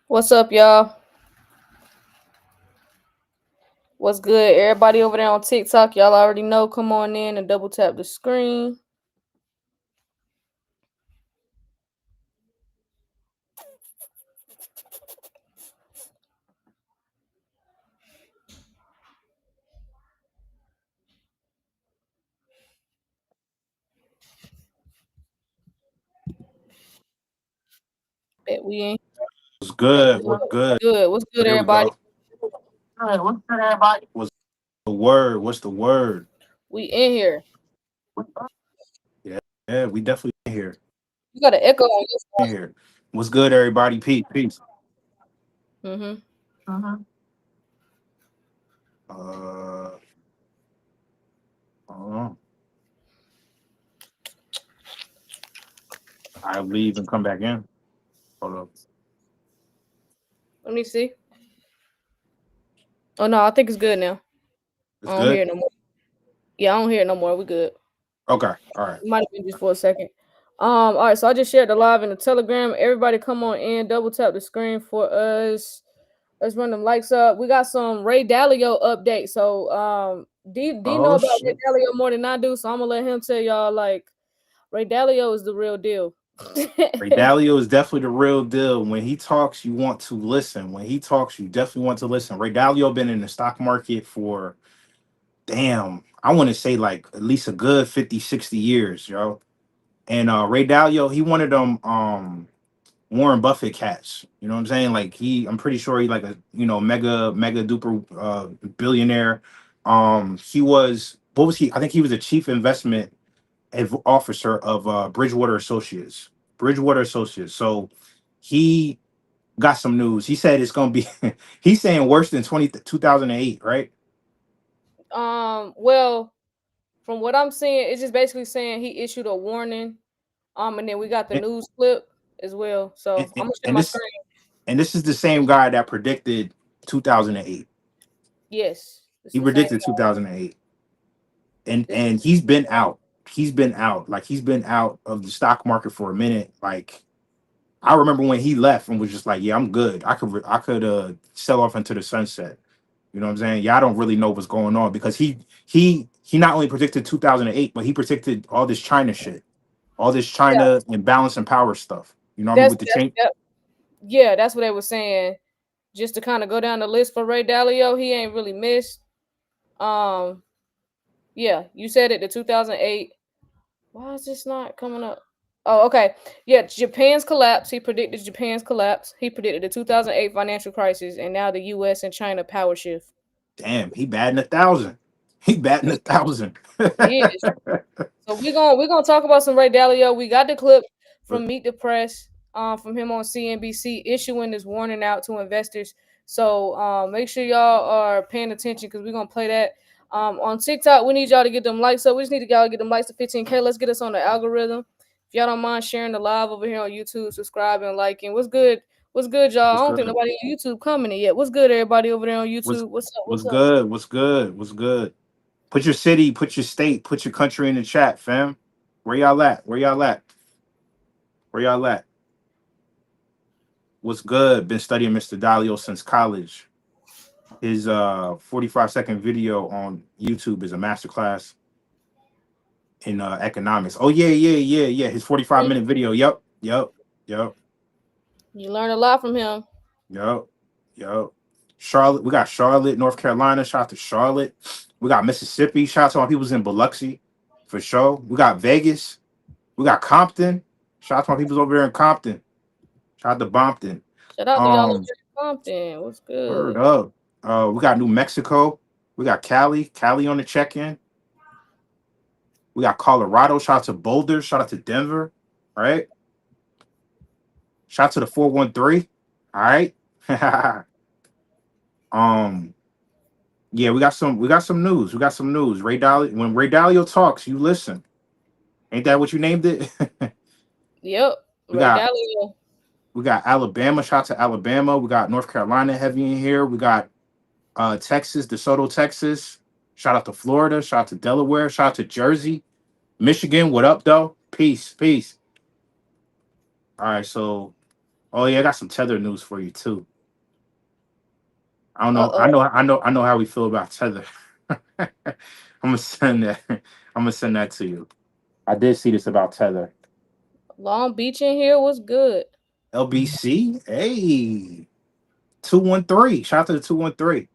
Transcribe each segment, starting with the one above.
What's up, y'all? What's good? Everybody over there on TikTok, y'all already know. Come on in and double tap the screen. Bet we in. What's good? What's good? Good. What's good, There we everybody? go. What's the word? What's the word? We in here. Yeah, yeah, we definitely in here. You got an echo on this In here. What's good, everybody? Peace, peace. one. Uh, I don't know. I leave and come back in. Hold up. Let me see. Oh no, I think it's good now. It's I don't hear good. it no more. Yeah, I don't hear it no more. We good. Okay. All right. It might have been just for a second. All right, so I just shared the live in the Telegram. Everybody come on in, double tap the screen for us. Let's run them likes up. We got some Ray Dalio update. So D know Oh about Ray shit. Dalio more than I do, so I'm gonna let him tell y'all like Ray Dalio is the real deal. Ray Dalio is definitely the real deal. When he talks, you want to listen. When he talks, you definitely want to listen. Ray Dalio been in the stock market for damn, I want to say like at least a good 50, 60 years, yo. And Ray Dalio, he one of them Warren Buffett cats. You know what I'm saying? Like I'm pretty sure he like a mega duper billionaire. He was what was he? I think he was the chief investment officer of Bridgewater Associates. Bridgewater Associates. So he got some news. He said it's gonna be. He's saying worse than 2008, right? Well, from what I'm seeing, it's just basically saying he issued a warning. And then we got the And, news clip as well. and, So I'm gonna share and my this screen. and this is the same guy that predicted 2008. Yes, it's He the same. predicted 2008, This is and he's been out. He's been out. Like he's been out of the stock market for a minute. Like I remember when he left and was just like, "Yeah, I'm good. I could sell off into the sunset." You know what I'm saying? Y'all don't really know what's going on because he not only predicted 2008, but he predicted all this China shit, all this yeah. China and balance and power stuff. You know what I mean? That's With the that's change, that, yeah. That's what they were saying. Just to kind of go down the list for Ray Dalio, he ain't really missed. Um, yeah, you said it. The 2008. Why is this not coming up? Oh, okay. Yeah, Japan's collapse. He predicted Japan's collapse. He predicted the 2008 financial crisis, and now the U.S. and China power shift. damn, he batting 1,000. He batting 1,000. He is. So we're gonna talk about some Ray Dalio. We got the clip from Meet the Press, from him on CNBC issuing this warning out to investors. So make sure y'all are paying attention because we're gonna play that. On TikTok, we need y'all to get them likes up. We just need y'all to get them likes to 15K. Let's get us on the algorithm. If y'all don't mind sharing the live over here on YouTube, subscribing, liking. What's good? What's good, y'all? I What's don't think good? nobody on YouTube commented yet. What's good, everybody over there on What's YouTube? What's up? what's What's up? good? What's good? What's good? Put your city, put your state, put your country in the chat, fam. Where y'all at? Where y'all at? Where y'all at? What's good? Been studying Mr. Dalio since college. His 45-second video on YouTube is a masterclass in economics. Oh yeah. His 45-minute video. Yep, You learn a lot from him. yep, yep. Charlotte, we got Charlotte, North Carolina. Shout out to Charlotte. We got Mississippi. Shout out to my people's in Biloxi for sure. We got Vegas. We got Compton. Shout out to my people's over there in Compton. Shout out to Bompton. Shout out to y'all over Um, there in Compton. What's Word good? up. We got New Mexico. We got Cali on the check-in. We got Colorado. Shout out to Boulder. Shout out to Denver. All right. Shout out to the 413. All right. um, yeah, we got some news. We got some news. Ray Dalio, when Ray Dalio talks, you listen. Ain't that what you named it? Yep, we Ray got Dalio. we got Alabama. Shout out to Alabama. We got North Carolina heavy in here. We got Texas, DeSoto, Texas. Shout out to Florida. Shout out to Delaware. Shout out to Jersey. Michigan, what up, though? Peace, peace. All right, so Oh yeah, I got some Tether news for you too. I don't Uh know. oh. I know how we feel about Tether. I'm gonna send that. I'm gonna send that to you. I did see this about Tether. Long Beach in here was good. LBC, hey, 213. Shout out to the 213.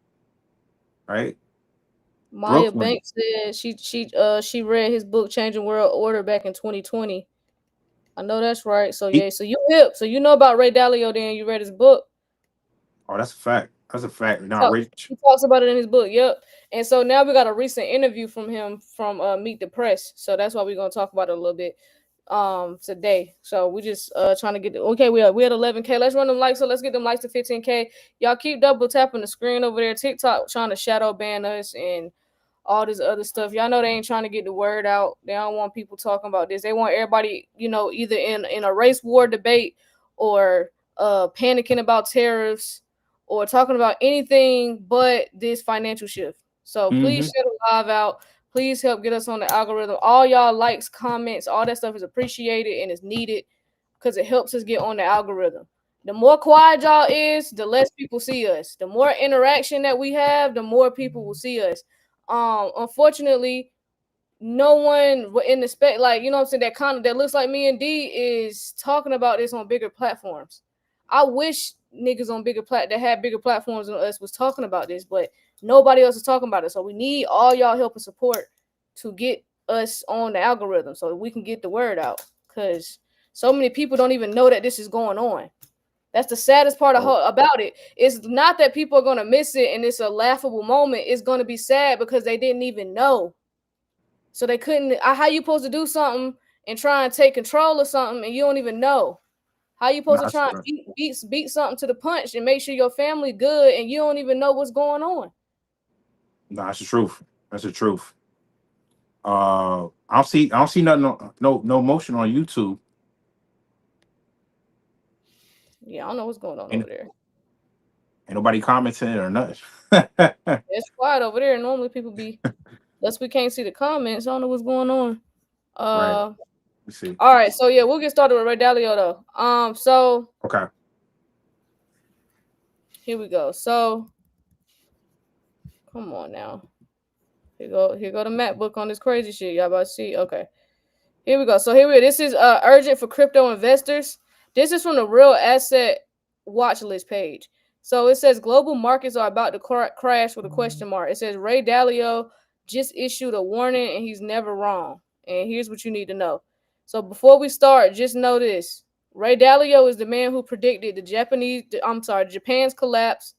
Right, Maya Brooklyn. Banks said she read his book Changing World Order back in 2020. I know that's right. So He, yeah, so you hip. So you know about Ray Dalio then you read his book. oh, that's a fact. That's a fact. He Not talk, rich. he talks about it in his book. Yep. And so now we got a recent interview from him from Meet the Press. So that's why we're gonna talk about it a little bit today. So we just trying to get okay, we at 11K. Let's run them likes. So let's get them likes to 15K. Y'all keep double tapping the screen over there. TikTok trying to shadow ban us and all this other stuff. Y'all know they ain't trying to get the word out. They don't want people talking about this. They want everybody, either in a race war debate or panicking about tariffs or talking about anything but this financial shift. So please Mm-hmm. share the live out. Please help get us on the algorithm. All y'all likes, comments, all that stuff is appreciated and is needed because it helps us get on the algorithm. The more quiet y'all is, the less people see us. The more interaction that we have, the more people will see us. Unfortunately, no one in the spec, like, you know what I'm saying, that kind of that looks like me and D is talking about this on bigger platforms. I wish niggas on bigger that had bigger platforms than us was talking about this, but nobody else is talking about it. So we need all y'all help and support to get us on the algorithm so we can get the word out. Cause so many people don't even know that this is going on. That's the saddest part Oh, about it. It's not that people are gonna miss it and it's a laughable moment. It's gonna be sad because they didn't even know. So they couldn't. How you supposed to do something and try and take control of something and you don't even know? How you supposed nah, to that's try and right. beat something to the punch and make sure your family good and you don't even know what's going on? Nah, that's the truth. That's the truth. I don't see nothing. No motion on YouTube. Yeah, I don't know what's going on Ain't, over there. ain't nobody commenting or nothing. It's quiet over there. Normally people be, unless we can't see the comments. I don't know what's going on. Right. Uh, Let's see. all right. So yeah, we'll get started with Ray Dalio though. So Okay. here we go. So come on now. Here go the MacBook on this crazy shit. Y'all about to see? Okay. Here we go. So here we go. This is urgent for crypto investors. This is from the Real Asset Watch List page. So it says global markets are about to crash with a question mark. It says Ray Dalio just issued a warning and he's never wrong. And here's what you need to know. So before we start, just know this. Ray Dalio is the man who predicted Japan's collapse,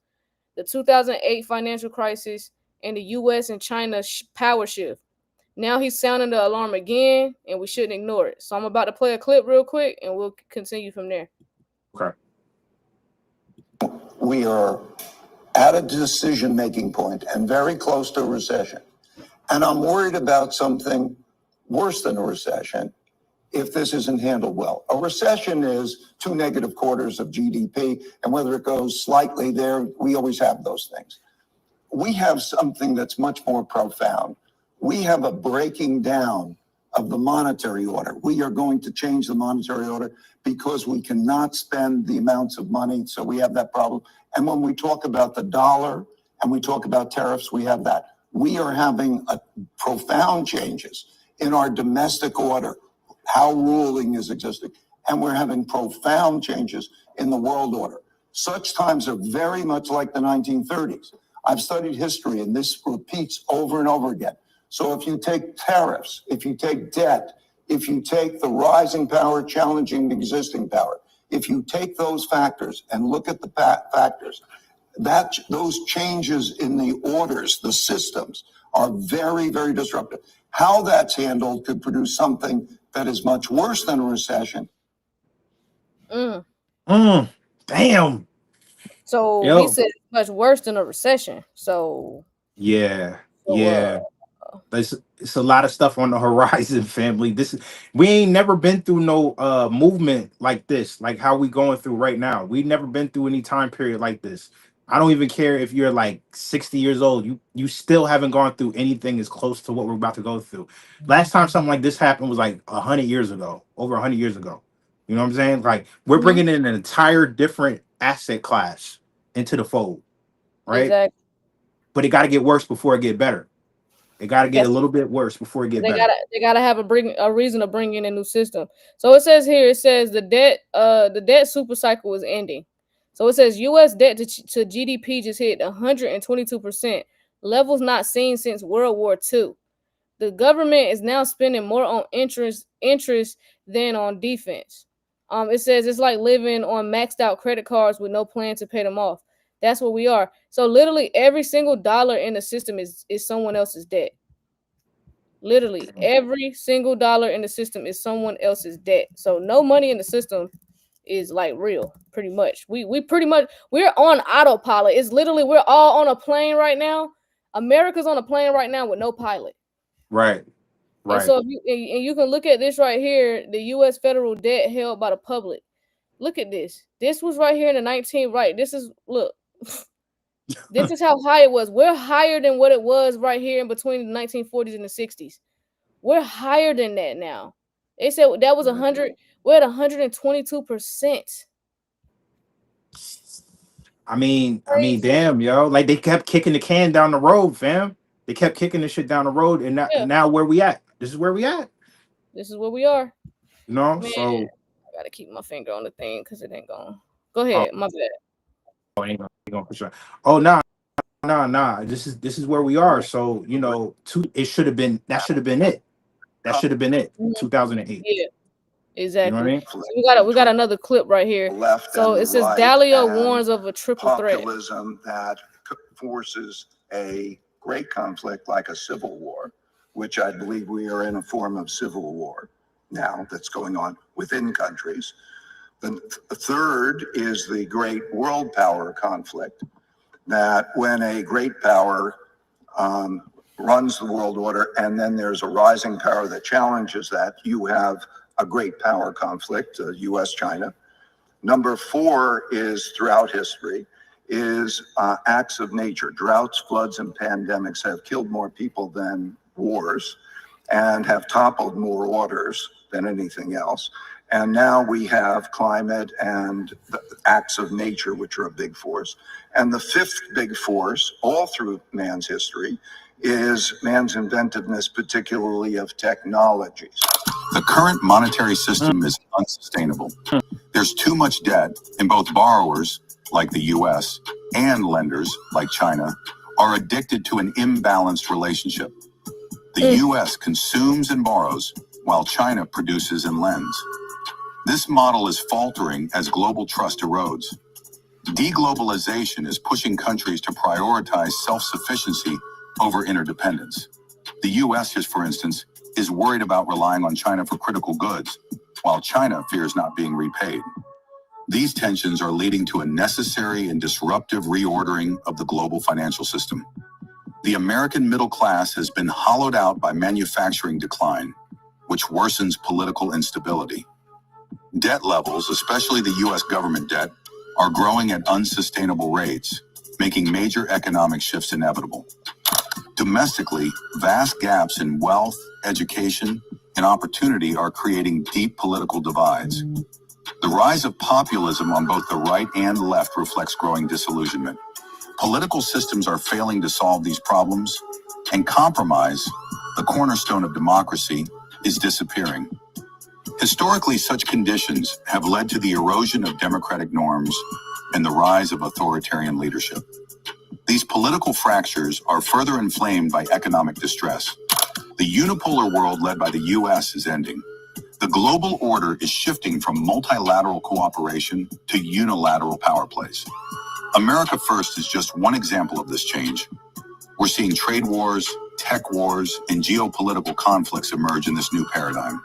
the 2008 financial crisis, and the US and China power shift. Now he's sounding the alarm again, and we shouldn't ignore it. So I'm about to play a clip real quick, and we'll continue from there. Okay. We are at a decision making point and very close to a recession. And I'm worried about something worse than a recession if this isn't handled well. A recession is two negative quarters of GDP, and whether it goes slightly there, we always have those things. We have something that's much more profound. We have a breaking down of the monetary order. We are going to change the monetary order because we cannot spend the amounts of money. So we have that problem. And when we talk about the dollar and we talk about tariffs, we have that. We are having profound changes in our domestic order, how ruling is existing. And we're having profound changes in the world order. Such times are very much like the 1930s. I've studied history, and this repeats over and over again. So if you take tariffs, if you take debt, if you take the rising power challenging the existing power, if you take those factors and look at the factors, those changes in the orders, the systems, are very, very disruptive. How that's handled could produce something that is much worse than a recession. Mm. Damn. So he Yo. said it's much worse than a recession. Yeah. So Yeah. It's a lot of stuff on the horizon, family. We ain't never been through no movement like this, like how we going through right now. We never been through any time period like this. I don't even care if you're like 60 years old. You still haven't gone through anything as close to what we're about to go through. Last time something like this happened was like 100 years ago, over 100 years ago. You know what I'm saying? Like we're Mhm. bringing in an entire different asset class into the fold, right? Exactly. But it got to get worse before it get better. It got to get a Yes. little bit worse before it get better. They gotta have a reason to bring in a new system. So it says here, it says the debt super cycle is ending. So it says U.S. debt to GDP just hit 122%, levels not seen since World War II. The government is now spending more on interest than on defense. It says it's like living on maxed out credit cards with no plan to pay them off. That's what we are. So literally every single dollar in the system is someone else's debt. Literally every single dollar in the system is someone else's debt. So no money in the system is like real, pretty much. We pretty much we're on autopilot. It's literally we're all on a plane right now. America's on a plane right now with no pilot. Right. And Right. so if you can look at this right here, the US federal debt held by the public. Look at this. This was right here in the 19 right. This is look. This is how high it was. We're higher than what it was right here in between the 1940s and the 60s. We're higher than that now. They said that was 100. We're at 122%. I mean, Crazy. damn, yo. Like they kept kicking the can down the road, fam. They kept kicking the shit down the road, and Yeah, now where we at? This is where we at. this is where we are. You know? Man, So I gotta keep my finger on the thing because it ain't going. Go oh, ahead, my bad. ain't gonna push on. Oh nah. This is where we are. So, it should have been that should have been it. That should have been it. Mhm. 2008. Yeah, You know what I exactly. mean? So we got another clip right here. Left So and it the says right, Dalio and warns of a triple threat. populism that forces a great conflict like a civil war, which I believe we are in a form of civil war now that's going on within countries. The third is the great world power conflict, that when a great power runs the world order and then there's a rising power that challenges that, you have a great power conflict, US China. Number four is throughout history is acts of nature. Droughts, floods, and pandemics have killed more people than wars and have toppled more orders than anything else. And now we have climate and the acts of nature, which are a big force. And the fifth big force, all through man's history, is man's inventiveness, particularly of technologies. The current monetary system is unsustainable. There's too much debt, and both borrowers, like the US, and lenders, like China, are addicted to an imbalanced relationship. The US consumes and borrows, while China produces and lends. This model is faltering as global trust erodes. Deglobalization is pushing countries to prioritize self-sufficiency over interdependence. The US, for instance, is worried about relying on China for critical goods, while China fears not being repaid. These tensions are leading to a necessary and disruptive reordering of the global financial system. The American middle class has been hollowed out by manufacturing decline, which worsens political instability. Debt levels, especially the US government debt, are growing at unsustainable rates, making major economic shifts inevitable. Domestically, vast gaps in wealth, education, and opportunity are creating deep political divides. The rise of populism on both the right and left reflects growing disillusionment. Political systems are failing to solve these problems, and compromise, the cornerstone of democracy, is disappearing. Historically, such conditions have led to the erosion of democratic norms and the rise of authoritarian leadership. These political fractures are further inflamed by economic distress. The unipolar world led by the US is ending. The global order is shifting from multilateral cooperation to unilateral power plays. America First is just one example of this change. We're seeing trade wars, tech wars, and geopolitical conflicts emerge in this new paradigm.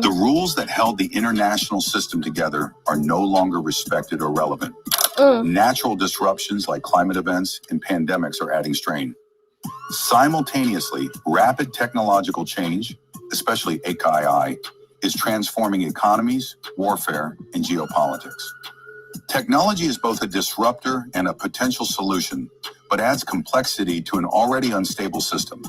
The rules that held the international system together are no longer respected or relevant. Natural disruptions like climate events and pandemics are adding strain. Simultaneously, rapid technological change, especially AI, is transforming economies, warfare, and geopolitics. Technology is both a disruptor and a potential solution, but adds complexity to an already unstable system.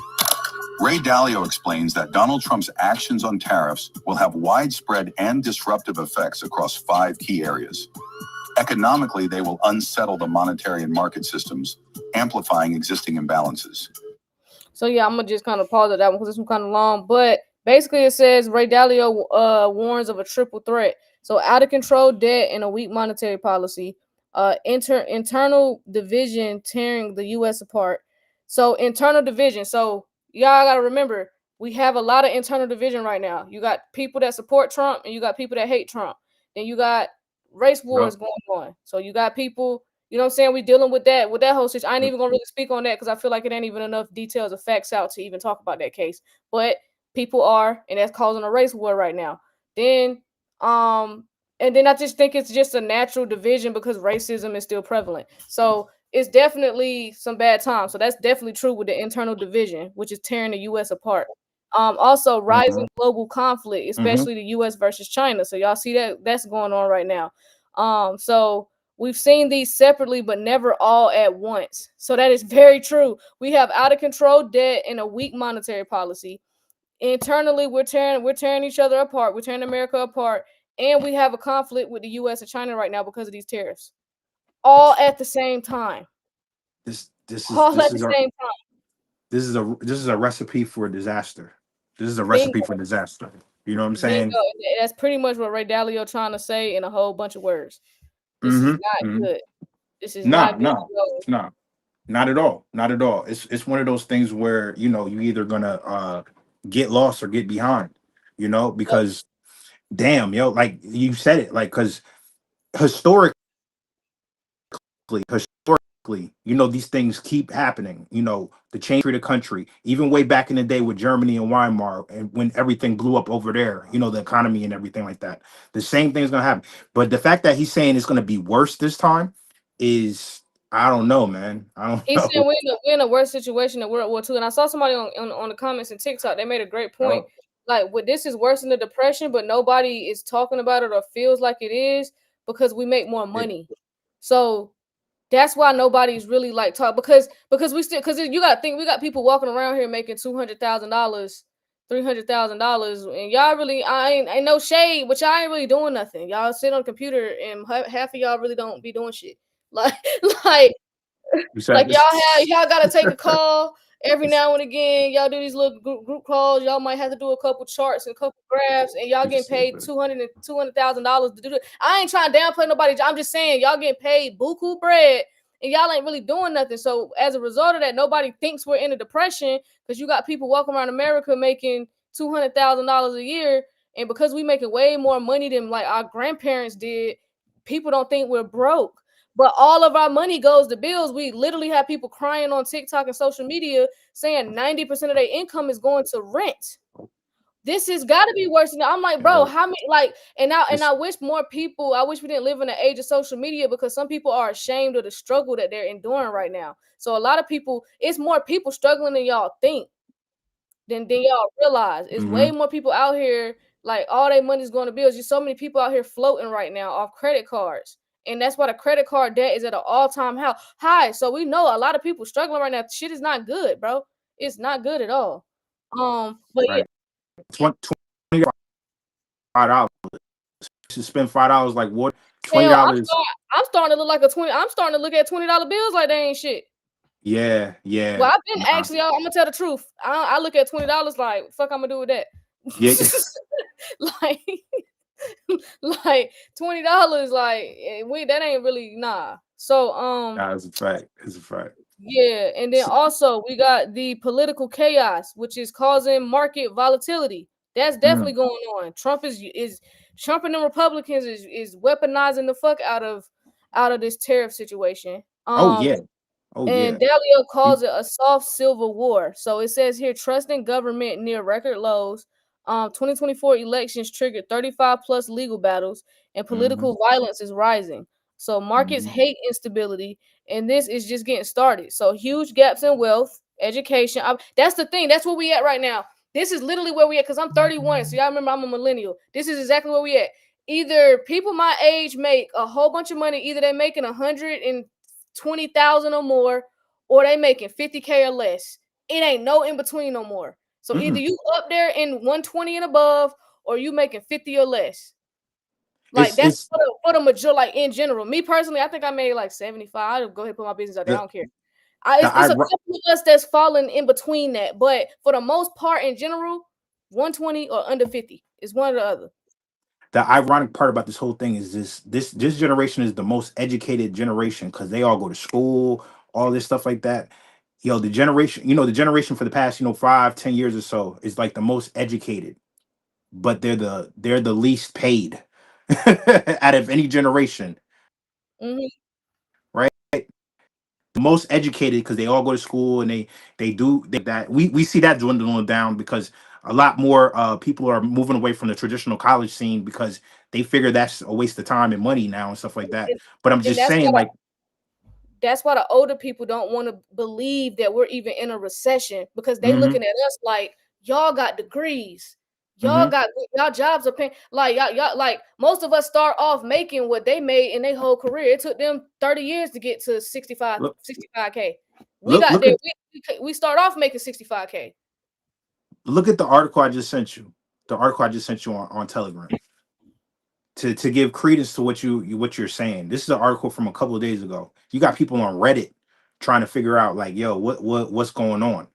Ray Dalio explains that Donald Trump's actions on tariffs will have widespread and disruptive effects across 5 key areas. Economically, they will unsettle the monetary and market systems, amplifying existing imbalances. So yeah, I'm gonna just kind of pause at that one because this one kind of long. But basically, it says Ray Dalio warns of a triple threat. So out of control debt and a weak monetary policy, internal division tearing the U.S. apart. So internal division. So y'all gotta remember, we have a lot of internal division right now. You got people that support Trump and you got people that hate Trump. Then you got race Yep. wars going on. So you got people, you know what I'm saying? We dealing with that whole situation. I ain't even gonna really speak on that because I feel like it ain't even enough details or facts out to even talk about that case. But people are, and that's causing a race war right now. Then, and then I just think it's just a natural division because racism is still prevalent. So it's definitely some bad times. So that's definitely true with the internal division, which is tearing the U.S. apart. Also rising global conflict, especially the U.S. versus China. So y'all see that that's going on right now. So we've seen these separately, but never all at once. So that is very true. We have out of control debt and a weak monetary policy. Internally, we're tearing each other apart. We're tearing America apart, and we have a conflict with the U.S. and China right now because of these tariffs, all at the same time. This this is All this at the is our same time. this is a recipe for disaster. This is a recipe Bingo, for disaster. You know what I'm saying? bingo. That's pretty much what Ray Dalio trying to say in a whole bunch of words. This is Mm-hmm. not Mm-hmm. good. This is Nah, not good nah, to go. nah. Not at all. Not at all. It's one of those things where you either gonna get lost or get behind. Yep. Because damn, like you said it, like because historically, these things keep happening. The change of the country, even way back in the day with Germany and Weimar, and when everything blew up over there, the economy and everything like that. The same thing's gonna happen. But the fact that he's saying it's gonna be worse this time is, I don't know, man. I don't He said know. we're in a worse situation than World War II. And I saw somebody on the comments in TikTok. They made a great point. Oh, Like, this is worse than the depression, but nobody is talking about it or feels like it is because we make more yeah. money. So that's why nobody's really like talk because we still because you got to think we got people walking around here making $200,000, $300,000, and y'all really I ain't no shade, but y'all ain't really doing nothing. Y'all sit on the computer and half of y'all really don't be doing shit. Like like You said like this. y'all gotta take a call every now and again. Y'all do these little group calls. Y'all might have to do a couple charts and a couple graphs, and y'all getting paid $200,000 to do it. I ain't trying to downplay nobody. I'm just saying y'all getting paid buku bread, and y'all ain't really doing nothing. So as a result of that, nobody thinks we're in a depression because you got people walking around America making $200,000 a year, and because we making way more money than like our grandparents did, people don't think we're broke. But all of our money goes to bills. We literally have people crying on TikTok and social media saying 90% of their income is going to rent. This has got to be worse than I'm like, bro, Yo, how many like and it's I wish more people, I wish we didn't live in the age of social media because some people are ashamed of the struggle that they're enduring right now. So a lot of people, it's more people struggling than y'all think than y'all realize. It's way mm-hmm. more people out here, like all their money's going to bills. There's so many people out here floating right now off credit cards. And that's why the credit card debt is at an all-time high. So we know a lot of people struggling right now. Shit is not good, bro. It's not good at all. But yeah, Right. $25. You spend $5 like what? twenty hell, dollars. I'm starting to look like a 20. I'm starting to look at $20 bills like they ain't shit. Yeah, Well, yeah, I've been nah, actually, I'm gonna tell the truth. I look at $20 like fuck. I'm gonna do with that. yeah. like like $20 like we that ain't really nah. So Nah, it's a fact. It's a fact. yeah, and then also we got the political chaos which is causing market volatility. That's definitely Mm. going on. Trump is Trump and the Republicans is weaponizing the fuck out of this tariff situation. Oh yeah. Oh And yeah. Dalio You- calls it a soft civil war. So it says here, trust in government near record lows. 2024 elections triggered 35 plus legal battles, and mhm, political violence is rising. So markets mhm. hate instability, and this is just getting started. So huge gaps in wealth, education. That's the thing. That's where we at right now. This is literally where we at because I'm 31. So y'all remember I'm a millennial. This is exactly where we at. Either people my age make a whole bunch of money, either they making 120,000 or more, or they making 50K or less. It ain't no in between no more. So either Mm-mm. you up there in 120 and above, or you making 50 or less. Like It's that's it's for the major. Like in general, me personally, I think I made like 75. I'll go ahead and put my business out there. I the don't care. the It's a ir- couple of us that's falling in between that, but for the most part, in general, 120 or under 50 is one or the other. the ironic part about this whole thing is this generation is the most educated generation because they all go to school, all this stuff like that. Yo, the generation, the generation for the past, 5, 10 years or so is like the most educated, but they're the least paid out of any generation, Hmm. right? The most educated because they all go to school and they do that. We see that dwindling down because a lot more people are moving away from the traditional college scene because they figure that's a waste of time and money now and stuff like that. And, But I'm and just saying, like, that's why the older people don't want to believe that we're even in a recession, because they hmm looking at us like y'all got degrees, hmm y'all jobs are paying, like y'all like most of us start off making what they made in their whole career. It took them 30 years to get to look 65K. We look got look there. at We start off making 65K. look at the article I just sent you. The article I just sent you on Telegram. To give credence to what you're saying. This is an article from a couple of days ago. You got people on Reddit trying to figure out like, yo, what's going on.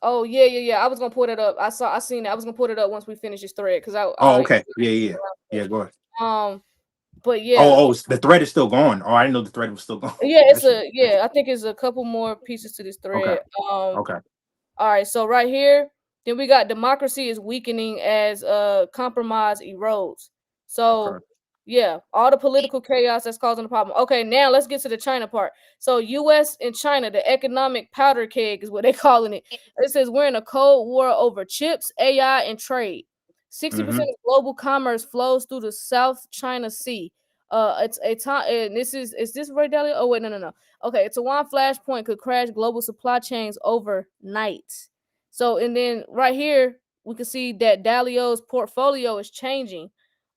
Oh yeah. I was gonna put it up. I seen it. I was gonna put it up once we finish this thread because Oh, I okay. Yeah, go ahead. but yeah. The thread is still going. Oh, I didn't know the thread was still going. Yeah, That shit. I think it's a couple more pieces to this Okay. thread. Okay. All right, so right here, then we got democracy is weakening as compromise erodes. So Okay. yeah, all the political chaos that's causing the problem. Okay, now let's get to the China part. So US and China, the economic powder keg is what they calling it. It says we're in a cold war over chips, AI, and trade. 60% Mm-hmm. of global commerce flows through the South China Sea. It's a time, and is this Ray Dalio? Oh wait, no. Okay, it's a one flashpoint could crash global supply chains overnight. So, and then right here, we can see that Dalio's portfolio is changing.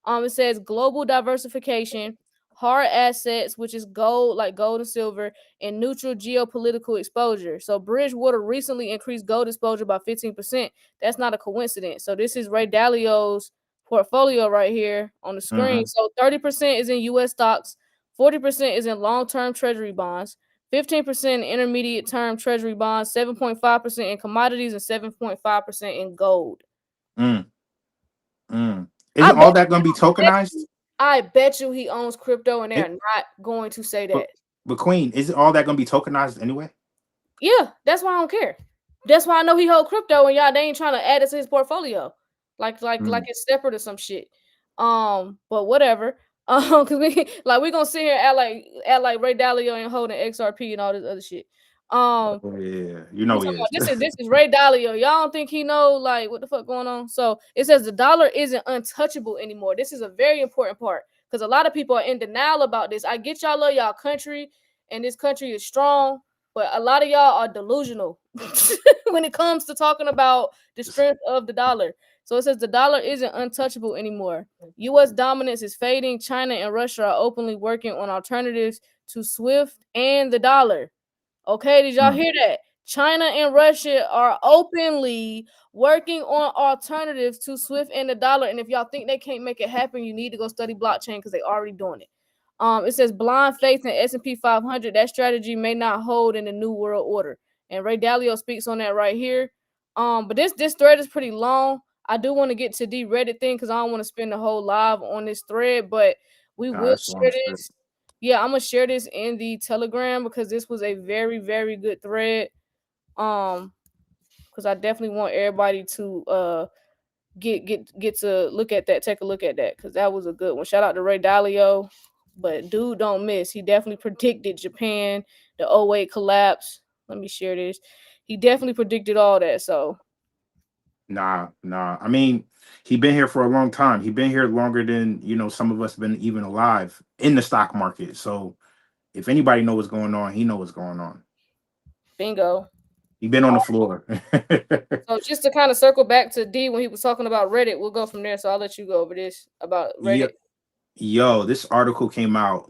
It says global diversification, hard assets, which is gold, like gold and silver, and neutral geopolitical exposure. So, Bridgewater recently increased gold exposure by 15%. That's not a coincidence. So, this is Ray Dalio's portfolio right here on the screen. Mm-hmm. So, 30% is in US stocks, 40% is in long term treasury bonds, 15% in intermediate term treasury bonds, 7.5% in commodities, and 7.5% in gold. Mm, I Isn't bet all that going to be bet tokenized? you, I bet you he owns crypto and they're It, not going to say but that. but Queen, isn't all that going to be tokenized anyway? Yeah, that's why I don't care. That's why I know he hold crypto and y'all they ain't trying to add it to his portfolio. Like Mm. it's separate or some shit. But whatever. Cause we gonna sit here and act like Ray Dalio and holding XRP and all this other shit. Um Oh, yeah, We he talking about is. this is Ray Dalio. Y'all don't think he know like what the fuck going on? So it says the dollar isn't untouchable anymore. This is a very important part because a lot of people are in denial about this. I get y'all love y'all country and this country is strong, but a lot of y'all are delusional when it comes to talking about the strength of the dollar. So it says the dollar isn't untouchable anymore. U.S. dominance is fading. China and Russia are openly working on alternatives to SWIFT and the dollar. Okay, did y'all Mm. hear that? China and Russia are openly working on alternatives to SWIFT and the dollar. And if y'all think they can't make it happen, you need to go study blockchain because they already doing it. It says blind faith in S&P 500. That strategy may not hold in the new world order. And Ray Dalio speaks on that right here. But this thread is pretty long. I do want to get to the Reddit thing because I don't want to spend the whole live on this thread, but we Nah, will that's long share as shit. this. Yeah, I'm gonna share this in the Telegram because this was a very, very good thread. Um, because I definitely want everybody to get to look at that, take a look at that because that was a good one. Shout out to Ray Dalio, but dude, don't miss. He definitely predicted Japan, the '08 collapse. Let me share this. He definitely predicted all that. So Nah. I mean, he been here for a long time. He been here longer than some of us been even alive in the stock market. So if anybody know what's going on, he know what's going on. bingo. He been on the floor. So just to kind of circle back to D when he was talking about Reddit, we'll go from there. So I'll let you go over this about Yeah, Reddit. yo, this article came out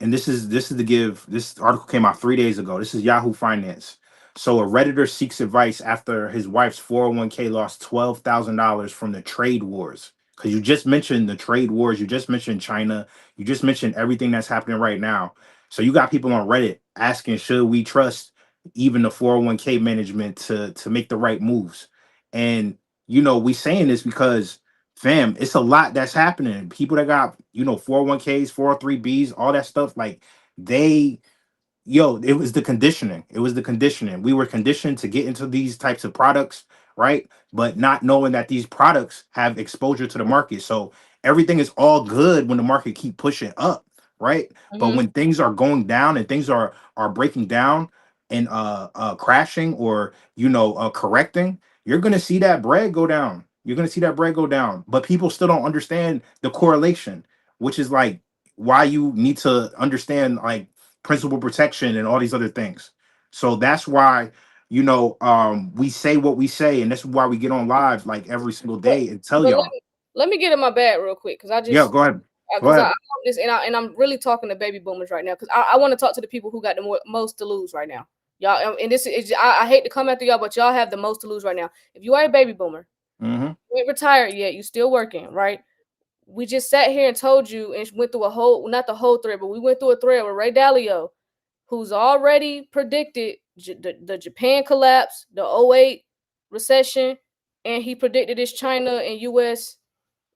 and this article came out 3 days ago. This is Yahoo Finance. So a Redditor seeks advice after his wife's 401k lost $12,000 from the trade wars. Because you just mentioned the trade wars, you just mentioned China, you just mentioned everything that's happening right now. So you got people on Reddit asking, should we trust even the 401k management to make the right moves? And we saying this because, fam, it's a lot that's happening. People that got 401ks, 403bs, all that stuff, like they it was the conditioning. It was the conditioning. We were conditioned to get into these types of products, right? But not knowing that these products have exposure to the market. So everything is all good when the market keep pushing up, right? But Hmm. when things are going down and things are breaking down and crashing or correcting, you're gonna see that bread go down. You're gonna see that bread go down. But people still don't understand the correlation, which is like why you need to understand like principal protection and all these other things. So that's why we say what we say, and that's why we get on live like every single But day and tell but y'all. let me get in my bag real quick because Yeah, go ahead. Go I ahead. want this and I'm really talking to baby boomers right now because I want to talk to the people who got the most to lose right now. Y'all, and this is I hate to come after y'all, but y'all have the most to lose right now. If you are a baby boomer, Mm-hmm. you ain't retired yet, you still working, right? We just sat here and told you and went through a whole, not the whole thread, but we went through a thread with Ray Dalio, who's already predicted the Japan collapse, the '08 recession, and he predicted this China and US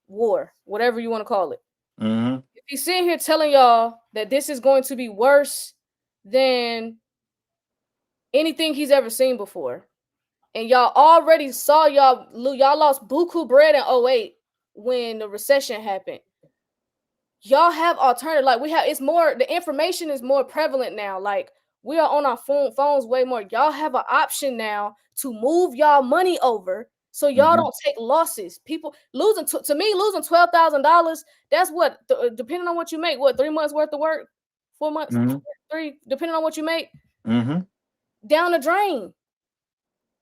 war, whatever you want to call it. Mm-hmm. If he's sitting here telling y'all that this is going to be worse than anything he's ever seen before, and y'all already saw y'all lost buku bread in '08 when the recession happened. Y'all have alternative, like we have, it's more, the information is more prevalent now. Like we are on our phones way more. Y'all have an option now to move y'all money over so y'all Mm-hmm. don't take losses. People losing to me losing $12,000, that's what depending on what you make, what, 3 months worth of work, 4 months, Mm-hmm. three, depending on what you make, Mm-hmm. down the drain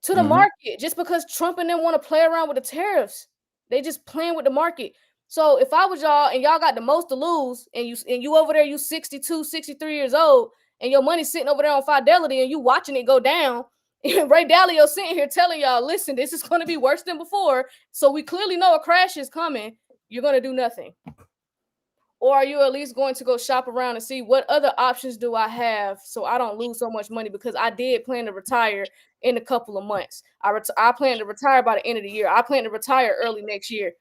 to the Mm-hmm. market just because Trump and them want to play around with the tariffs. They just playing with the market. So if I was y'all and y'all got the most to lose and you over there, you 62, 63 years old, and your money's sitting over there on Fidelity and you watching it go down, and Ray Dalio sitting here telling y'all, listen, this is going to be worse than before. So we clearly know a crash is coming. You're going to do nothing. Or are you at least going to go shop around and see what other options do I have so I don't lose so much money? Because I did plan to retire in a couple of months. I plan to retire by the end of the year. I plan to retire early next year.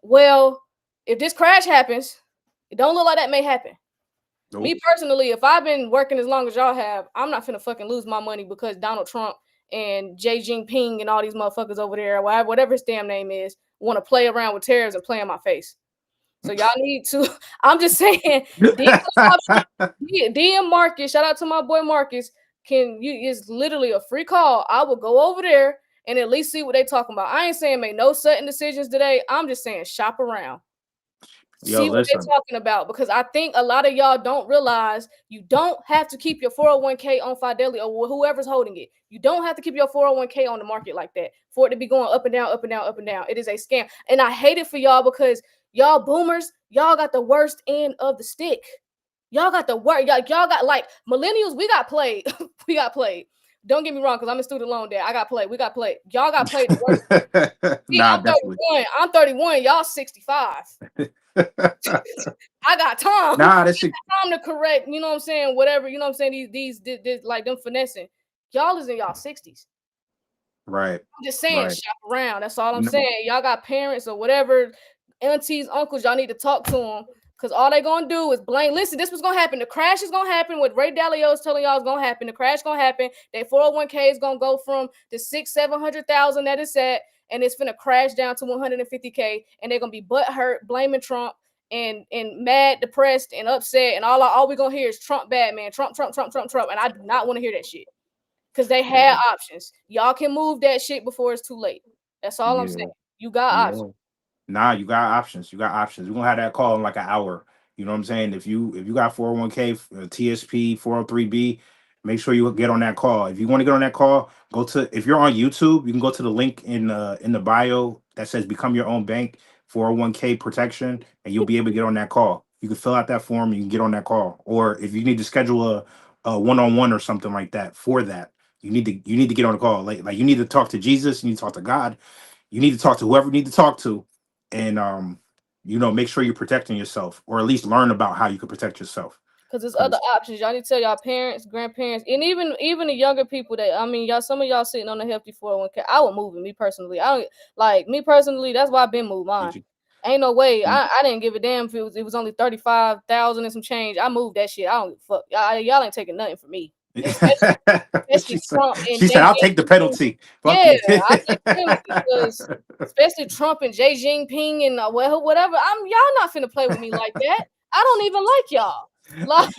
Well, if this crash happens, it don't look like that may happen. Me Nope. personally, if I've been working as long as y'all have, I'm not finna fucking lose my money because Donald Trump and Xi Jinping and all these motherfuckers over there, whatever his damn name is, want to play around with tariffs and play in my face. So y'all need to. I'm just saying, DM Marcus. Shout out to my boy Marcus. Can you? Is literally a free call. I will go over there and at least see what they talking about. I ain't saying make no sudden decisions today. I'm just saying shop around. Yo, See what listen. they're talking about because I think a lot of y'all don't realize you don't have to keep your 401k on Fidelity or whoever's holding it. You don't have to keep your 401k on the market like that for it to be going up and down, up and down, up and down. It is a scam. And I hate it for y'all because y'all boomers, y'all got the worst end of the stick. Y'all got the worst. Y'all got like millennials, we got played. We got played. Don't get me wrong, because I'm a student loan debt. I got played. We got played. Y'all got played the worst. See, Nah, I'm definitely. 31. I'm 31. Y'all 65. I got time. Nah, that shit. Time to correct, you know what I'm saying? Whatever, you know what I'm saying? These like them finessing. Y'all is in y'all 60s. Right. I'm just saying, Right. shop around. That's all I'm No, saying. Y'all got parents or whatever, aunties, uncles. Y'all need to talk to them because all they gonna do is blame. Listen, this was gonna happen. The crash is gonna happen. What Ray Dalio is telling y'all is gonna happen. The crash gonna happen. That 401k is gonna go from the 700,000 that it's at, and it's gonna crash down to 150k, and they're gonna be butt hurt, blaming Trump. And mad, depressed, and upset, and all we gonna hear is Trump bad, man. Trump, Trump, Trump, Trump, Trump, and I do not want to hear that shit because they yeah. had options. Y'all can move that shit before it's too late. That's all I'm saying. Yeah. You got options. Yeah. Nah, you got options. You got options. We're gonna have that call in like an hour. You know what I'm saying? If you got 401k, TSP, 403b, make sure you get on that call. If you want to get on that call, go to if you're on YouTube, you can go to the link in the bio that says become your own bank 401k protection, and you'll be able to get on that call. You can fill out that form, you can get on that call. Or if you need to schedule a one-on-one or something like that for that, You need to get on the call. Like you need to talk to Jesus. You need to talk to God. You need to talk to whoever you need to talk to, and make sure you're protecting yourself, or at least learn about how you can protect yourself. Because there's other Because options. Y'all need to tell y'all parents, grandparents, and even the younger people that, I mean, y'all, some of y'all sitting on a hefty 401k. I would move it, me personally. I don't like me personally, that's why I've been moved mine. Ain't no way. I didn't give a damn if it was only 35,000 and some change. I moved that shit. I don't give a fuck. Y'all ain't taking nothing from me. Especially Trump and she said, "I'll Jay take the penalty." Fuck Yeah, it. I take the penalty because especially Trump and Xi Jinping and whatever. Y'all not finna play with me like that. I don't even like y'all. Like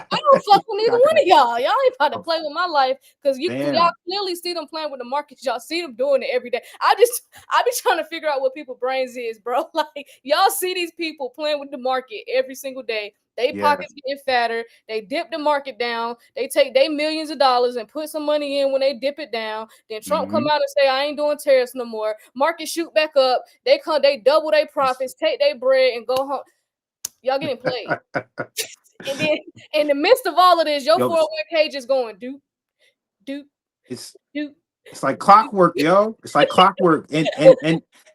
I don't fuck with neither one of y'all. Y'all ain't about to play with my life because y'all Damn. clearly see them playing with the markets. Y'all see them doing it every day. I be trying to figure out what people's brains is, bro. Like y'all see these people playing with the market every single day. They Yeah. pockets getting fatter. They dip the market down. They take they millions of dollars and put some money in when they dip it down. Then Trump come Hmm. out and say, I ain't doing tariffs no more. Market shoot back up. They double their profits, take their bread, and go home. Y'all getting played. And then in the midst of all of this, your Yo, 401k just going do, do, it's do. it's like clockwork, yo. It's like clockwork, and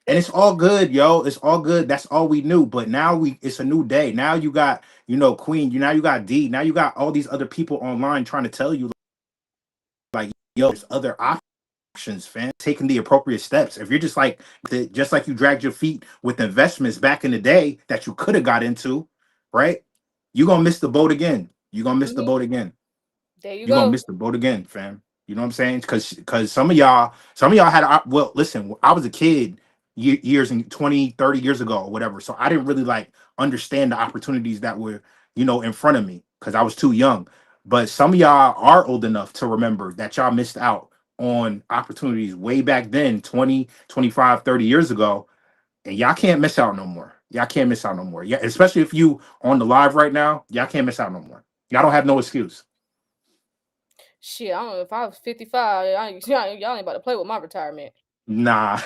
it's all good, yo. It's all good. That's all we knew. But now it's a new day. Now you got, Queen. You got D. Now you got all these other people online trying to tell you, like, yo, there's other options, fam. Taking the appropriate steps. If you're just like you dragged your feet with investments back in the day that you could have got into, right? You're gonna miss the boat again. You're gonna miss the Mhm. boat again. There you You're gonna go. miss the boat again, fam. You know what I'm saying? Because some of y'all well, listen, I was a kid years and 20, 30 years ago or whatever. So I didn't really like understand the opportunities that were, in front of me because I was too young. But some of y'all are old enough to remember that y'all missed out on opportunities way back then, 20, 25, 30 years ago. And y'all can't miss out no more. Y'all can't miss out no more. Yeah, especially if you on the live right now, y'all can't miss out no more. Y'all don't have no excuse. Shit, I don't know if I was 55. Y'all ain't about to play with my retirement. Nah,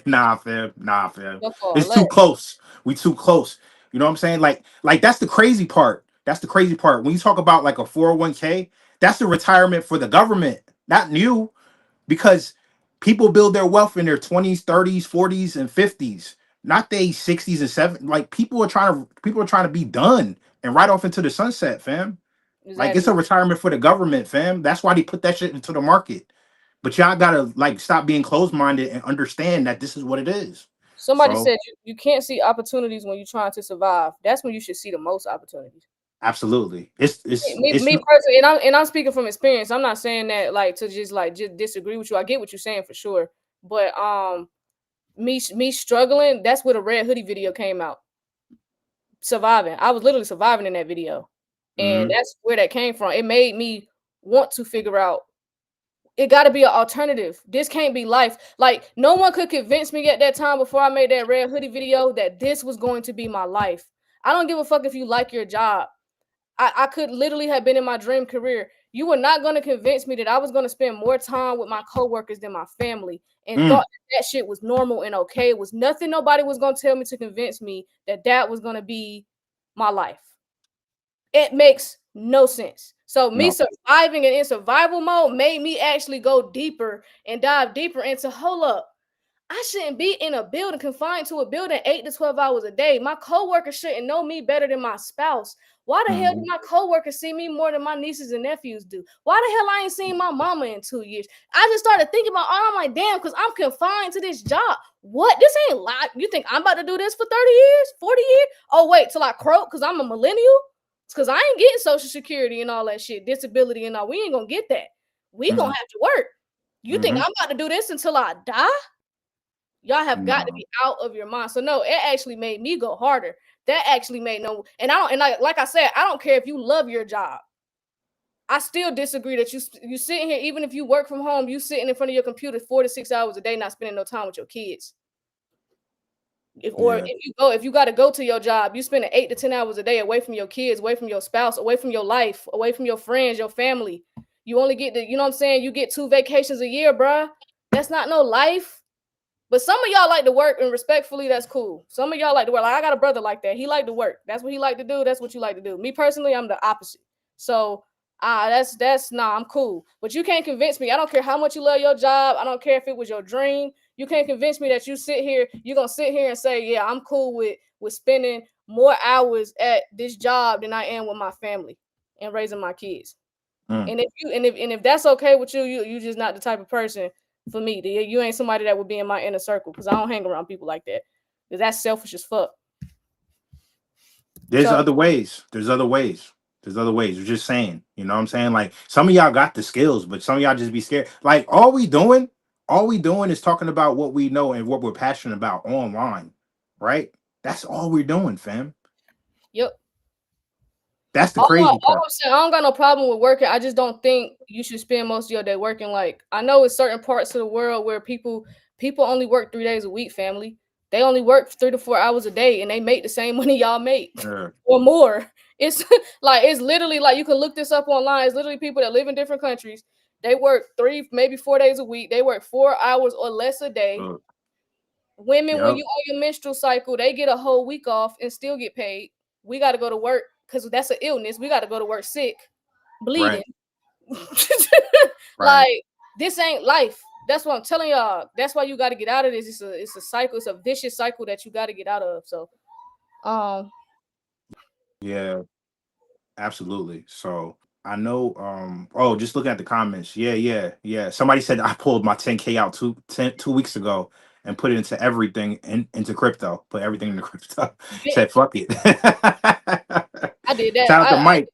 nah, fam, nah, fam. Go for It's less. too close. We too close. You know what I'm saying? Like that's the crazy part. That's the crazy part. When you talk about like a 401k, that's the retirement for the government, not you, because people build their wealth in their 20s, 30s, 40s, and 50s, not they 60s and 70s. Like people are trying to be done and right off into the sunset, fam. Like it's Exactly. a retirement for the government, fam. That's why they put that shit into the market. But y'all gotta like stop being closed minded and understand that this is what it is. Somebody So said you can't see opportunities when you're trying to survive. That's when you should see the most opportunities. absolutely, it's Me, it's me personally, and I'm speaking from experience. I'm not saying that like to just disagree with you. I get what you're saying for sure, but me struggling. That's where the red hoodie video came out. Surviving, I was literally surviving in that video, and mhm. that's where that came from. It made me want to figure out it got to be an alternative. This can't be life. Like no one could convince me at that time before I made that red hoodie video that this was going to be my life. I don't give a fuck if you like your job. I could literally have been in my dream career. You were not going to convince me that I was going to spend more time with my coworkers than my family and thought Mm, that shit was normal and okay. It was nothing nobody was going to tell me to convince me that that was going to be my life. It makes no sense. So me no. surviving and in survival mode made me actually go deeper and dive deeper into hold up. I shouldn't be in a building confined to a building 8 to 12 hours a day. My coworkers shouldn't know me better than my spouse. Why the hell do Mhm. my coworkers see me more than my nieces and nephews do? Why the hell I ain't seen my mama in 2 years? I just started thinking about, oh, I'm like, damn, because I'm confined to this job. What? This ain't live. You think I'm about to do this for 30 years, 40 years? Oh, wait, till I croak because I'm a millennial? It's because I ain't getting Social Security and all that shit, disability and all. We ain't gonna get that. We gonna Mm, have to work. You think mhm. I'm about to do this until I die? Y'all have got to No. be out of your mind. So no, it actually made me go harder. That actually made no, and I don't, and like I said, I don't care if you love your job. I still disagree that you sitting here, even if you work from home, you sitting in front of your computer 4 to 6 hours a day, not spending no time with your kids. Yeah. If you got to go to your job, you spending 8 to 10 hours a day away from your kids, away from your spouse, away from your life, away from your friends, your family. You only get you know what I'm saying? You get 2 vacations a year, bruh. That's not no life. But some of y'all like to work, and respectfully, that's cool. Some of y'all like to work. Like I got a brother like that. He like to work. That's what he like to do. That's what you like to do. Me personally, I'm the opposite. So That's nah, I'm cool. But you can't convince me. I don't care how much you love your job. I don't care if it was your dream. You can't convince me that you're gonna sit here and say, yeah, I'm cool with spending more hours at this job than I am with my family and raising my kids. Mm. And if that's okay with you, you just not the type of person for me. You ain't somebody that would be in my inner circle because I don't hang around people like that. Because that's selfish as fuck. There's So other ways. There's other ways. There's other ways. We're just saying. You know what I'm saying? Like some of y'all got the skills, but some of y'all just be scared. Like all we doing is talking about what we know and what we're passionate about online. Right? That's all we're doing, fam. yep. That's the All, crazy all part. I'm saying, I don't got no problem with working. I just don't think you should spend most of your day working. Like I know it's certain parts of the world where people only work 3 days a week. Family, they only work 3 to 4 hours a day, and they make the same money y'all make Yeah. or more. It's it's literally like you can look this up online. It's literally people that live in different countries. They work 3, maybe 4 days a week. They work 4 hours or less a day. Look. Women, when Yep. you on your menstrual cycle, they get a whole week off and still get paid. We got to go to work because that's an illness. We got to go to work sick, bleeding. Right. Right. Like this ain't life. That's what I'm telling y'all. That's why you got to get out of this. It's a cycle. It's a vicious cycle that you got to get out of. So, um, Yeah. Absolutely. So I know oh, just looking at the comments. Yeah, yeah, yeah. Somebody said I pulled my 10K out 2 weeks ago and put it into everything into crypto. Put everything into crypto. Said fuck it. I did that. Shout out to Mike.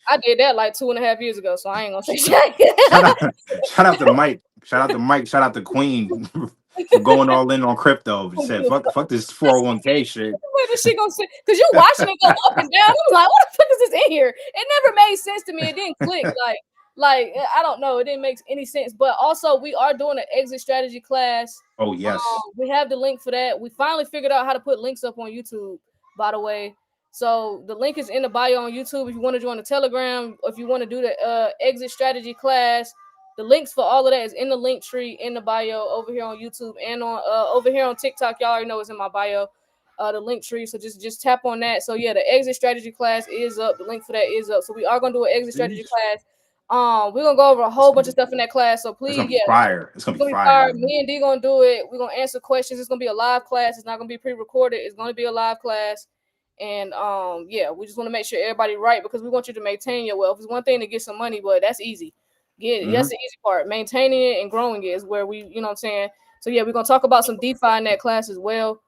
I did that like 2.5 years ago. So I ain't gonna say shout shit. out shout out to Mike. Shout out to Mike. Shout out to Queen for going all in on crypto. Said fuck this 401k shit. What is she gonna say? Because you watching it go up and down. I was like, what the fuck is this in here? It never made sense to me. It didn't click. Like I don't know. It didn't make any sense. But also, we are doing an exit strategy class. Oh yes. We have the link for that. We finally figured out how to put links up on YouTube, by the way. So the link is in the bio on YouTube. If you want to join the Telegram, if you want to do the exit strategy class, the links for all of that is in the link tree in the bio over here on YouTube and on over here on TikTok. Y'all already know it's in my bio. The link tree. So just tap on that. So yeah, the exit strategy class is up. The link for that is up. So we are gonna do an exit strategy Jeez. class. We're gonna go over a whole bunch of stuff in that class. So It's please, gonna be yeah, fire. It's gonna it's be gonna be fire. fire. Me and D gonna do it. We're gonna answer questions. It's gonna be a live class. It's not gonna be pre-recorded. It's gonna be a live class. And yeah, we just want to make sure everybody right because we want you to maintain your wealth. It's one thing to get some money, but that's easy. That's the easy part. Maintaining it and growing it is where we, you know what I'm saying. So yeah, we're gonna talk about some DeFi in that class as well.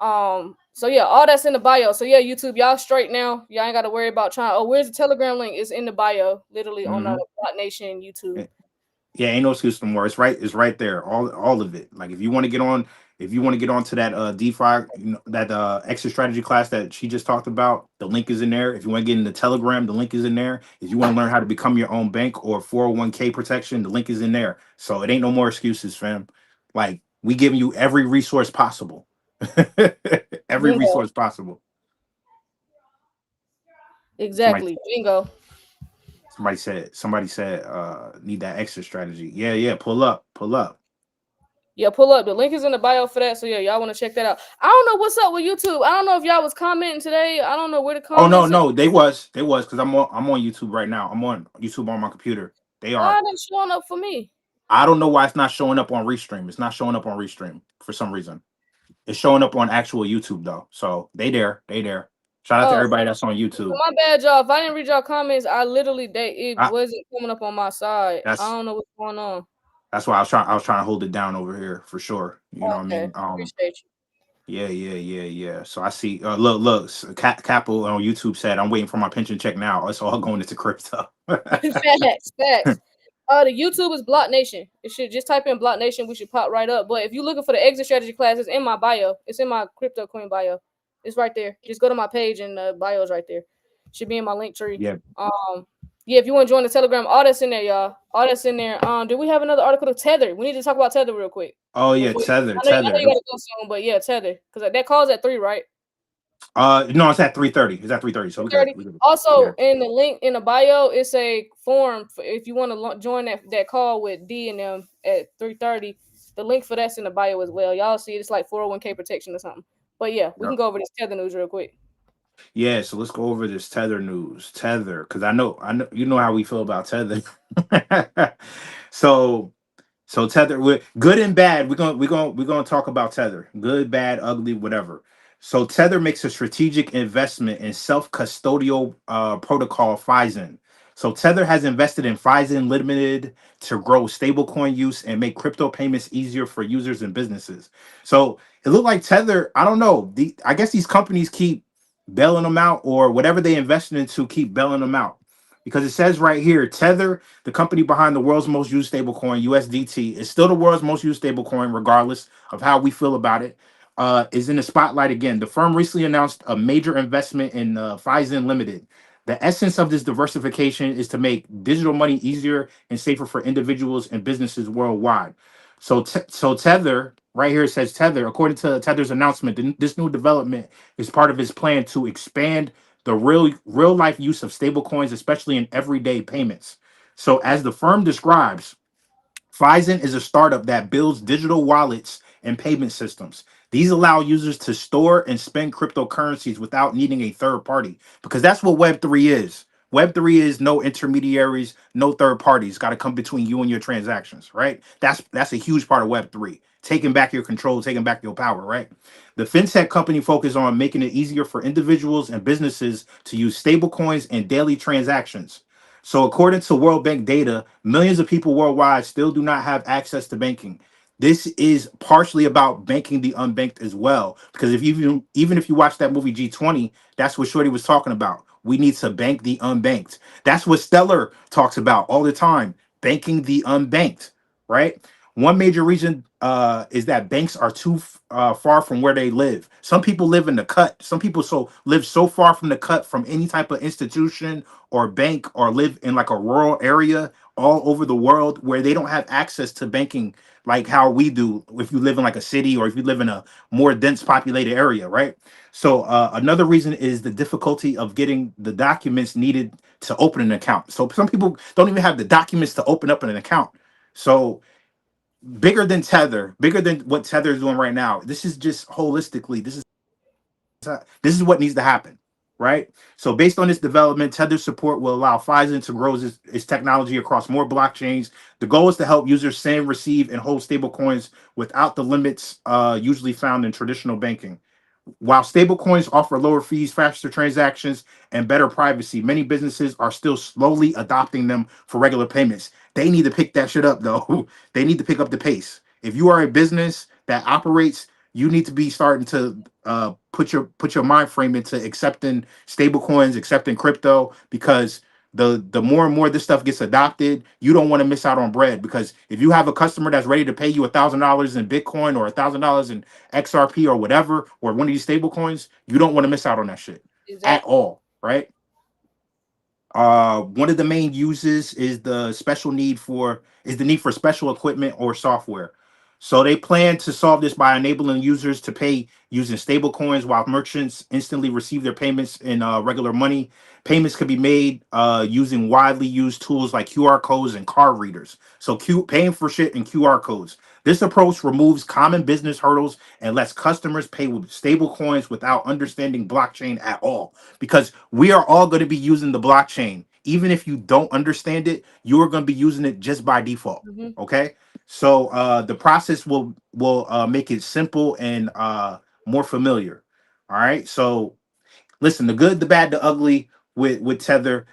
So yeah, all that's in the bio. So yeah, YouTube, y'all straight now. Y'all ain't gotta worry about trying. Oh, where's the Telegram link? It's in the bio, literally on the Bot Nation YouTube. Yeah, ain't no excuse no more. It's right. It's right there. All of it. Like if you want to get on, if you want to get onto that DeFi, that extra strategy class that she just talked about, the link is in there. If you want to get into Telegram, the link is in there. If you want to learn how to become your own bank or 401k protection, the link is in there. So it ain't no more excuses, fam. Like we giving you every resource possible. Every Bingo. resource possible. Somebody Exactly. Bingo. somebody said need that extra strategy. Yeah, yeah, pull up, pull up. Yeah, pull up. The link is in the bio for that. So yeah, y'all want to check that out. I don't know what's up with YouTube. I don't know if y'all was commenting today. I don't know where the Oh no, comments. no, they was because I'm on YouTube right now. I'm on YouTube on my computer. They Why are. are they showing up for me? I don't know why it's not showing up on Restream. It's not showing up on Restream for some reason. It's showing up on actual YouTube though. So they there. Shout out to Oh, everybody that's on YouTube. my bad, y'all. If I didn't read y'all comments, I literally it I, wasn't coming up on my side. I that's don't know what's going on. that's why I was trying to hold it down over here for sure. You know what I Okay, mean? appreciate you. Yeah, yeah, yeah, yeah. So I see. Look. Capo on YouTube said, "I'm waiting for my pension check now. It's all going into crypto." Facts. The YouTube is Block Nation. It should just type in Block Nation. We should pop right up. But if you're looking for the exit strategy class, it's in my bio. It's in my Crypto Queen bio. It's right there. Just go to my page and the bio is right there. Should be in my link tree. Yeah. Yeah, if you want to join the Telegram, all that's in there, y'all. All that's in there. Do we have another article of Tether? We need to talk about Tether real quick. Oh yeah, Before Tether, I know Tether. you gotta go soon, but yeah, Tether. Because that calls at 3, right? No, it's at 3:30. It's at 3:30. So 30. we could. Yeah. Also, in the link in the bio, it's a form for if you want to join that call with D and them at 3:30. The link for that's in the bio as well. Y'all see it's like 401k protection or something. But yeah, we can Yep. go over this Tether news real quick. Yeah, so let's go over this Tether news. Tether, because I know, you know how we feel about Tether. so So Tether, good and bad. We're gonna talk about Tether. Good, bad, ugly, whatever. So Tether makes a strategic investment in self-custodial protocol Phison. So Tether has invested in Phison Limited to grow stablecoin use and make crypto payments easier for users and businesses. So it looked like Tether. I don't know. I guess these companies keep bailing them out, or whatever they invested into keep bailing them out, because it says right here, Tether, the company behind the world's most used stablecoin, USDT, is still the world's most used stablecoin, regardless of how we feel about it. Is in the spotlight again. The firm recently announced a major investment in Phison Limited. The essence of this diversification is to make digital money easier and safer for individuals and businesses worldwide. So Tether, right here it says Tether. According to Tether's announcement, this new development is part of its plan to expand the real life use of stablecoins, especially in everyday payments. So, as the firm describes, Phison is a startup that builds digital wallets and payment systems. These allow users to store and spend cryptocurrencies without needing a third party, because that's what Web3 is. Web3 is no intermediaries, no third parties got to come between you and your transactions, right? That's a huge part of Web3. Taking back your control, taking back your power, right? The fintech company focuses on making it easier for individuals and businesses to use stablecoins in daily transactions. So, according to World Bank data, millions of people worldwide still do not have access to banking. This is partially about banking the unbanked as well. Because if you even if you watch that movie G20, that's what Shorty was talking about. We need to bank the unbanked. That's what Stellar talks about all the time. Banking the unbanked, right? One major reason is that banks are too far from where they live. Some people live in the cut. Some people live so far from the cut from any type of institution or bank, or live in like a rural area all over the world where they don't have access to banking like how we do if you live in like a city, or if you live in a more dense populated area, right? So another reason is the difficulty of getting the documents needed to open an account. So some people don't even have the documents to open up an account. So bigger than Tether, bigger than what Tether is doing right now. This is just holistically, this is what needs to happen, right? So, based on this development, Tether support will allow Phison to grow its technology across more blockchains. The goal is to help users send, receive, and hold stablecoins without the limits usually found in traditional banking. While stablecoins offer lower fees, faster transactions, and better privacy, many businesses are still slowly adopting them for regular payments. They need to pick that shit up, though. They need to pick up the pace. If you are a business that operates, you need to be starting to put your mind frame into accepting stablecoins, accepting crypto, because the more and more this stuff gets adopted, you don't want to miss out on bread. Because if you have a customer that's ready to pay you $1,000 in Bitcoin, or $1,000 in XRP, or whatever, or one of these stable coins, you don't want to miss out on that shit at Exactly. all, right? One of the main uses is the need for special equipment or software. So they plan to solve this by enabling users to pay using stable coins, while merchants instantly receive their payments in regular money. Payments can be made using widely used tools like QR codes and card readers. So paying for shit in QR codes. This approach removes common business hurdles and lets customers pay with stable coins without understanding blockchain at all, because we are all going to be using the blockchain. Even if you don't understand it, you are going to be using it just by default. Hmm. Okay. So the process will make it simple and more familiar. All right. So listen, the good, the bad, the ugly with Tether.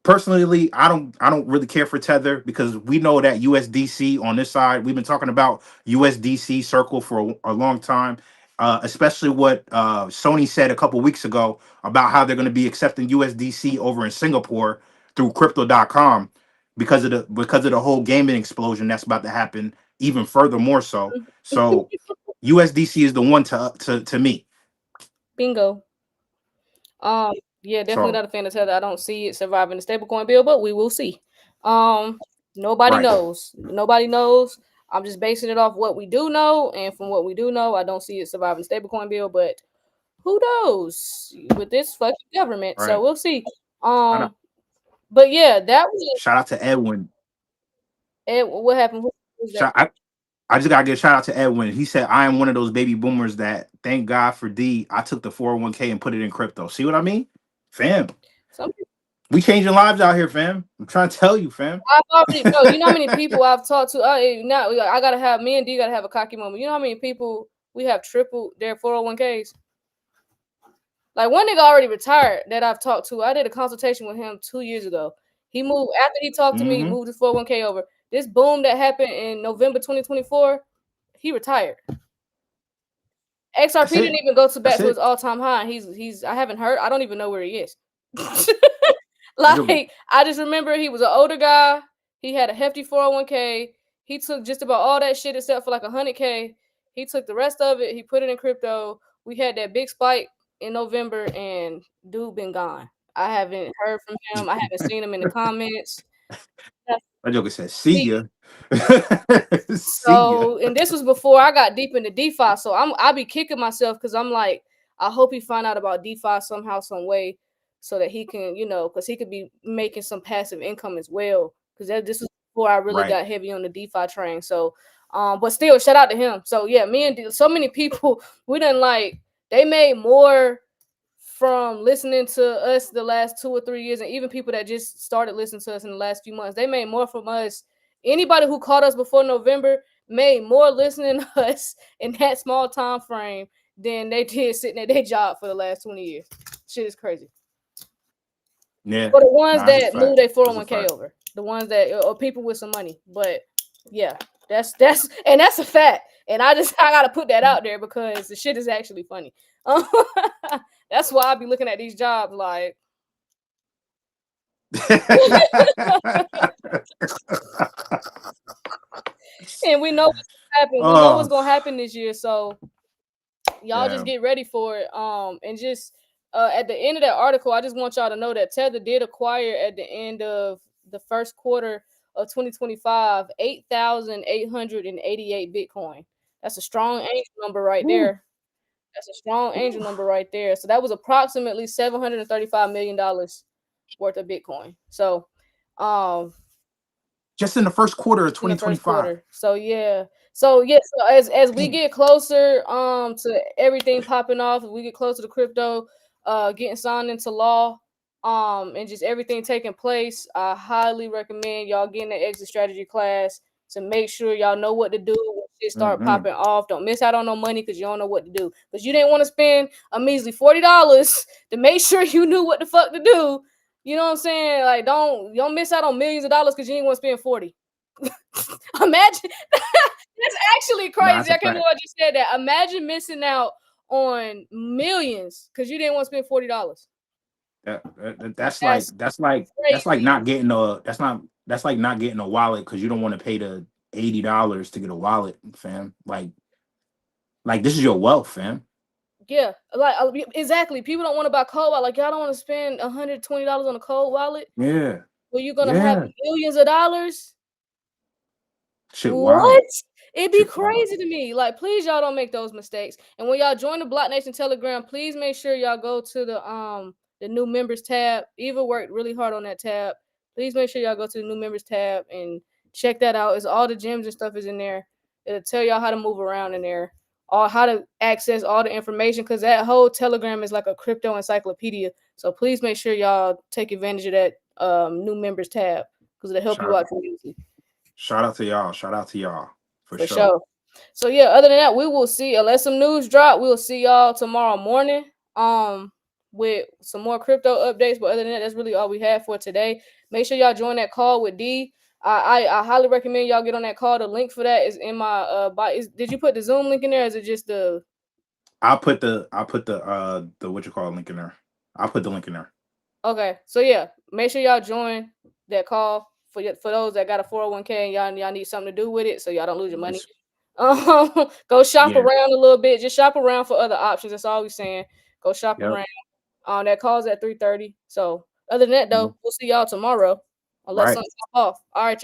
Personally, I don't really care for Tether, because we know that USDC on this side, we've been talking about USDC circle for a long time. Especially what Sony said a couple weeks ago about how they're going to be accepting USDC over in Singapore through crypto.com, because of the whole gaming explosion that's about to happen, even further more so. So USDC is the one to me. Bingo. Um, yeah, definitely So not a fan of Tether. I don't see it surviving the stablecoin bill, but we will see. Um, nobody right, knows. Nobody knows. I'm just basing it off what we do know, and from what we do know, I don't see it surviving the stablecoin bill. But who knows with this fucking government? So right. we'll see. I know. But yeah, that was Shout out to Edwin. it. What happened? Who was that? Shout, I just gotta give a shout out to Edwin. He said, I am one of those baby boomers that thank God for D. I took the 401k and put it in crypto. See what I mean? Fam. Some We changing lives out here, fam. I'm trying to tell you, fam. I've already, bro. You know how many people I've talked to? Now I gotta have me and D gotta have a cocky moment. You know how many people we have tripled their 401ks? Like one nigga already retired that I've talked to. I did a consultation with him 2 years ago. He moved after he talked to me, Mm-hmm. moved his 401k over. This boom that happened in November 2024, he retired. XRP That's didn't it. even go to back That's to his it. all-time high. He's I haven't heard. I don't even know where he is. That joke- Like I just remember he was an older guy. He had a hefty 401k. He took just about all that shit except for like 100k. He took the rest of it. He put it in crypto. We had that big spike in November, and dude been gone. I haven't heard from him. I haven't seen him in the comments. that joker said, see ya. See ya. So, and this was before I got deep into DeFi. So I be kicking myself because I'm like, I hope he find out about DeFi somehow, some way, so that he can, because he could be making some passive income as well. Because this was before I really Right. got heavy on the DeFi train. So, but still, shout out to him. So yeah, me and so many people, we didn't like they made more from listening to us the last 2 or 3 years, and even people that just started listening to us in the last few months, they made more from us. Anybody who caught us before November made more listening to us in that small time frame than they did sitting at their job for the last 20 years. Shit is crazy. Yeah. For the ones Nah, that's a that moved their fact. That's a 401k fact. over, the ones that or people with some money. But yeah, that's and that's a fact. And I gotta put that out there because the shit is actually funny. That's why I be looking at these jobs like. And we know what's gonna happen. We know what's Oh, gonna happen this year, so y'all just damn. get ready for it. And just at the end of that article, I just want y'all to know that Tether did acquire at the end of the first quarter of 2025 8,888 Bitcoin. That's a strong angel number right Woo. there. That's a strong angel Woo. number right there. So that was approximately $735 million worth of Bitcoin. So Just in the first quarter of in the first 2025. quarter. So yeah. So as we Damn. get closer to everything popping off, we get closer to crypto getting signed into law, and just everything taking place, I highly recommend y'all getting the exit strategy class to make sure y'all know what to do when shit start Mm-hmm. popping off. Don't miss out on no money because you don't know what to do. Because you didn't want to spend a measly $40 to make sure you knew what the fuck to do. You know what I'm saying? Like don't miss out on millions of dollars because you didn't want to spend 40. Imagine that's actually Nah, crazy. that's a I can't believe fact. I just said that. Imagine missing out on millions because you didn't want to spend $40. That's like That's that's like crazy. not getting a that's like not getting a wallet because you don't want to pay the $80 to get a wallet, fam. Like this is your wealth, fam. Yeah, like exactly. People don't want to buy cold wallet. Like y'all don't want to spend $120 on a cold wallet Yeah, where you're gonna have yeah. millions of dollars. Shit, What? wild. It'd be Shit, wild. crazy to me. Like, please, y'all don't make those mistakes. And when y'all join the Block Nation Telegram, please make sure y'all go to the new members tab. Eva worked really hard on that tab. Please make sure y'all go to the new members tab and check that out. It's all the gems and stuff is in there. It'll tell y'all how to move around in there, or how to access all the information. Because that whole Telegram is like a crypto encyclopedia. So please make sure y'all take advantage of that new members tab because it'll help you Shout, out tremendously. shout out to y'all. Shout out to y'all for For sure. sure. So yeah, other than that, we will see. Unless some news drop, we'll see y'all tomorrow morning. With some more crypto updates. But other than that, that's really all we have for today. Make sure y'all join that call with D. I highly recommend y'all get on that call. The link for that is in my bio. Did you put the Zoom link in there? Or is it just the I'll put the what you call link in there. I'll put the link in there. okay? So yeah, make sure y'all join that call for those that got a 401k and y'all need something to do with it, so y'all don't lose your money. Yes. Go shop Yeah. around a little bit. Just shop around for other options. That's all we're saying. Go shop Yep. around. That calls at 3:30. So other than that, Mhm. though, we'll see y'all tomorrow. Unless Right. something pop off. All right, y'all.